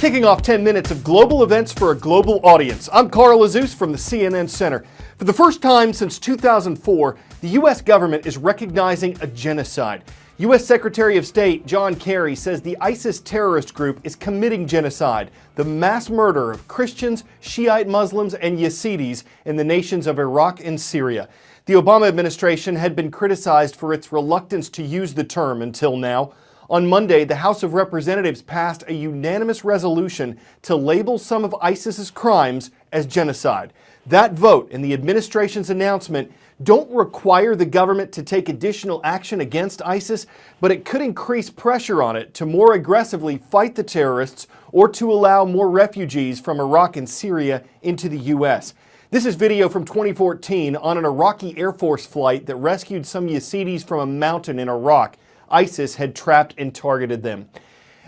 Kicking off 10 minutes of global events for a global audience. I'm Carl Azus from the CNN Center. For the first time since 2004, the U.S. government is recognizing a genocide. U.S. Secretary of State John Kerry says the ISIS terrorist group is committing genocide, the mass murder of Christians, Shiite Muslims, and Yazidis in the nations of Iraq and Syria. The Obama administration had been criticized for its reluctance to use the term until now. On Monday, the House of Representatives passed a unanimous resolution to label some of ISIS's crimes as genocide. That vote and the administration's announcement don't require the government to take additional action against ISIS, but it could increase pressure on it to more aggressively fight the terrorists or to allow more refugees from Iraq and Syria into the U.S. This is video from 2014 on an Iraqi Air Force flight that rescued some Yazidis from a mountain in Iraq. ISIS had trapped and targeted them.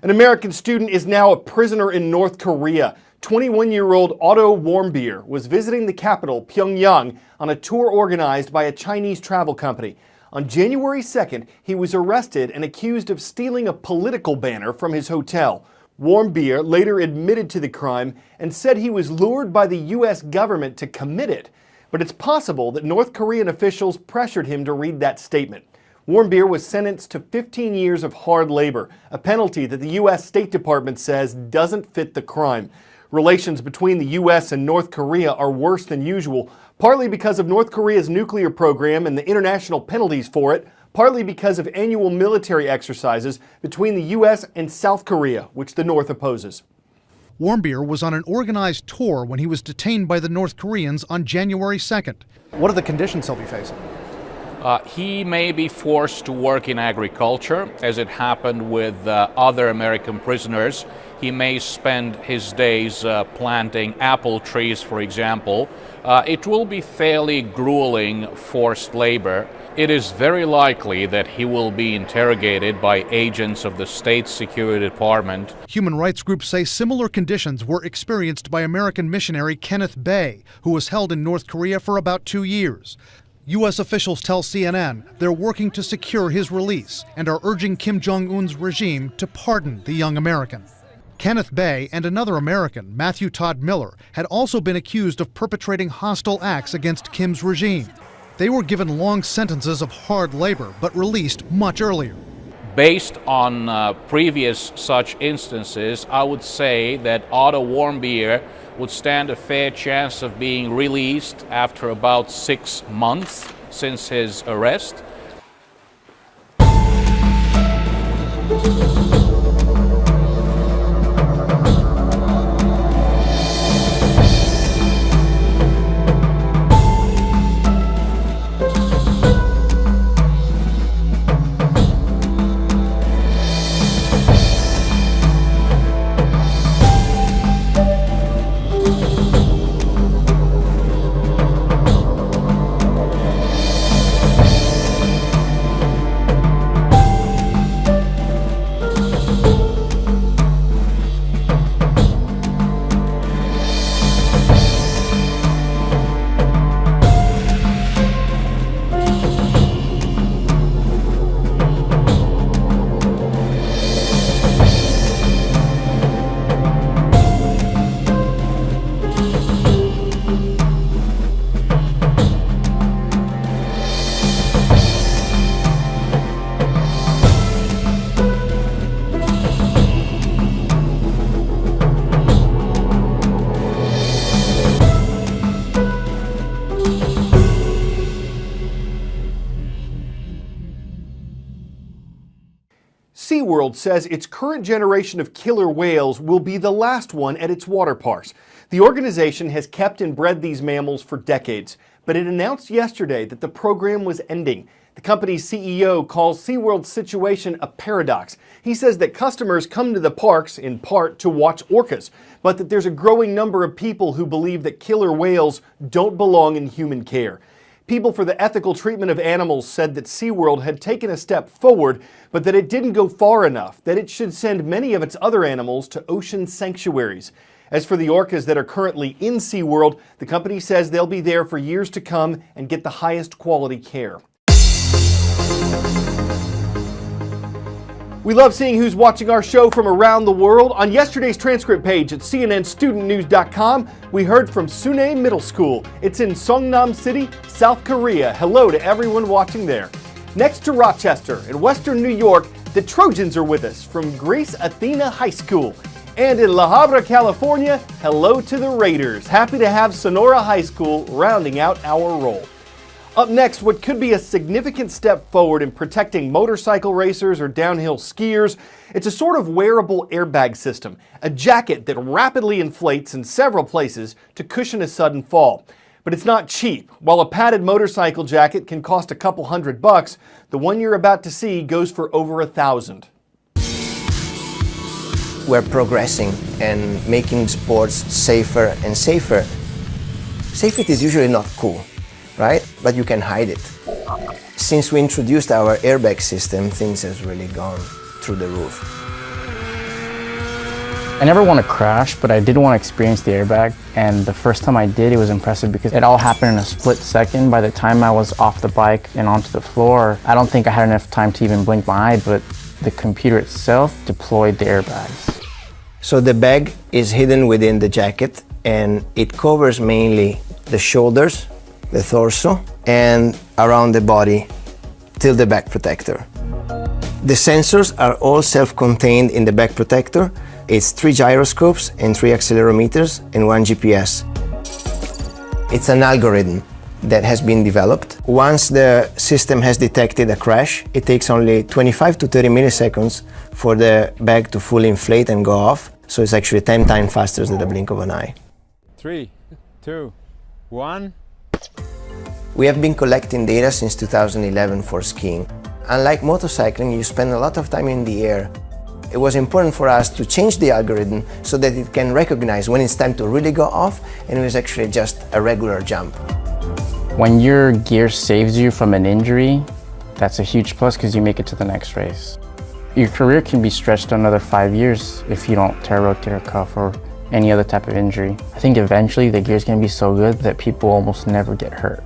An American student is now a prisoner in North Korea. 21-year-old Otto Warmbier was visiting the capital, Pyongyang, on a tour organized by a Chinese travel company. On January 2nd, he was arrested and accused of stealing a political banner from his hotel. Warmbier later admitted to the crime and said he was lured by the U.S. government to commit it. But it's possible that North Korean officials pressured him to read that statement. Warmbier was sentenced to 15 years of hard labor, a penalty that the U.S. State Department says doesn't fit the crime. Relations between the U.S. and North Korea are worse than usual, partly because of North Korea's nuclear program and the international penalties for it, partly because of annual military exercises between the U.S. and South Korea, which the North opposes. Warmbier was on an organized tour when he was detained by the North Koreans on January 2nd. What are the conditions he'll be facing? He may be forced to work in agriculture, as it happened with other American prisoners. He may spend his days planting apple trees, for example. It will be fairly grueling forced labor. It is very likely that he will be interrogated by agents of the State Security Department. Human rights groups say similar conditions were experienced by American missionary Kenneth Bae, who was held in North Korea for about 2 years. U.S. officials tell CNN they're working to secure his release and are urging Kim Jong-un's regime to pardon the young American. Kenneth Bae and another American, Matthew Todd Miller, had also been accused of perpetrating hostile acts against Kim's regime. They were given long sentences of hard labor, but released much earlier. Based on previous such instances, I would say that Otto Warmbier would stand a fair chance of being released after about 6 months since his arrest. SeaWorld says its current generation of killer whales will be the last one at its water parks. The organization has kept and bred these mammals for decades, but it announced yesterday that the program was ending. The company's CEO calls SeaWorld's situation a paradox. He says that customers come to the parks, in part, to watch orcas, but that there's a growing number of people who believe that killer whales don't belong in human care. People for the Ethical Treatment of Animals said that SeaWorld had taken a step forward, but that it didn't go far enough, that it should send many of its other animals to ocean sanctuaries. As for the orcas that are currently in SeaWorld, the company says they'll be there for years to come and get the highest quality care. We love seeing who's watching our show from around the world. On yesterday's transcript page at cnnstudentnews.com, we heard from Sune Middle School. It's in Songnam City, South Korea. Hello to everyone watching there. Next to Rochester, in Western New York, the Trojans are with us from Grace Athena High School. And in La Habra, California, hello to the Raiders. Happy to have Sonora High School rounding out our roll. Up next, what could be a significant step forward in protecting motorcycle racers or downhill skiers. It's a sort of wearable airbag system, a jacket that rapidly inflates in several places to cushion a sudden fall. But it's not cheap. While a padded motorcycle jacket can cost a couple $100, the one you're about to see goes for over $1,000. We're progressing and making sports safer and safer. Safety is usually not cool, right? But you can hide it. Since we introduced our airbag system, things have really gone through the roof. I never want to crash, but I did want to experience the airbag. And the first time I did, it was impressive because it all happened in a split second. By the time I was off the bike and onto the floor, I don't think I had enough time to even blink my eye, but the computer itself deployed the airbags. So the bag is hidden within the jacket and it covers mainly the shoulders, the torso, and around the body till the back protector. The sensors are all self-contained in the back protector. It's 3 gyroscopes and 3 accelerometers and 1 GPS. It's an algorithm that has been developed. Once the system has detected a crash, it takes only 25 to 30 milliseconds for the bag to fully inflate and go off. So it's actually 10 times faster than the blink of an eye. 3, 2, 1. We have been collecting data since 2011 for skiing. Unlike motorcycling, you spend a lot of time in the air. It was important for us to change the algorithm so that it can recognize when it's time to really go off, and it was actually just a regular jump. When your gear saves you from an injury, that's a huge plus because you make it to the next race. Your career can be stretched another 5 years if you don't tear a rotator cuff or any other type of injury. I think eventually the gear is going to be so good that people almost never get hurt.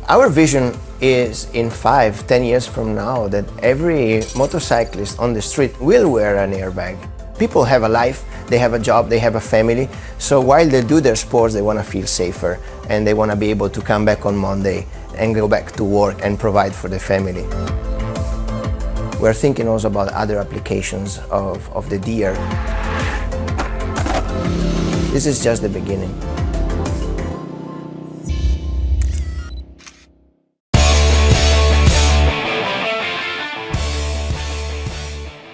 Our vision is in 5-10 years from now that every motorcyclist on the street will wear an airbag. People have a life, they have a job, they have a family, so while they do their sports, they want to feel safer and they want to be able to come back on Monday and go back to work and provide for the family. We're thinking also about other applications of the deer. This is just the beginning.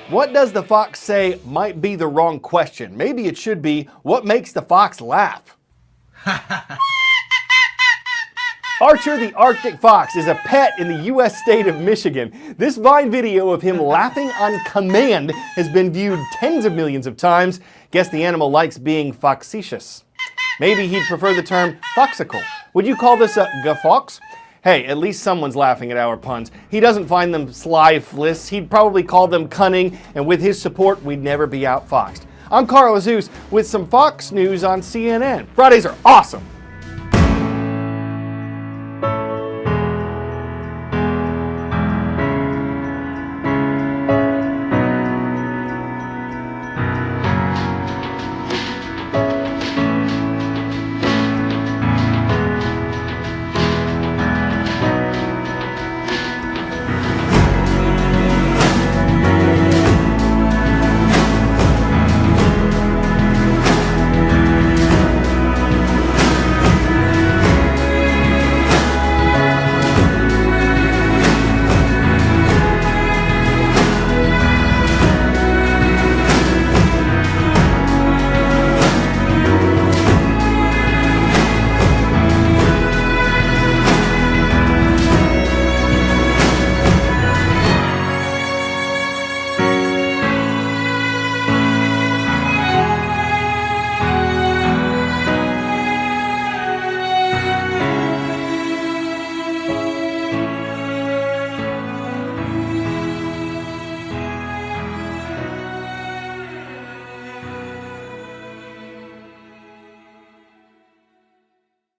What does the fox say might be the wrong question? Maybe it should be, what makes the fox laugh? Archer the Arctic fox is a pet in the U.S. state of Michigan. This Vine video of him laughing on command has been viewed tens of millions of times. Guess the animal likes being foxicious. Maybe he'd prefer the term foxical. Would you call this a guffox? Hey, at least someone's laughing at our puns. He doesn't find them sly-fliss. He'd probably call them cunning, and with his support, we'd never be outfoxed. I'm Carl Azus with some Fox News on CNN. Fridays are awesome.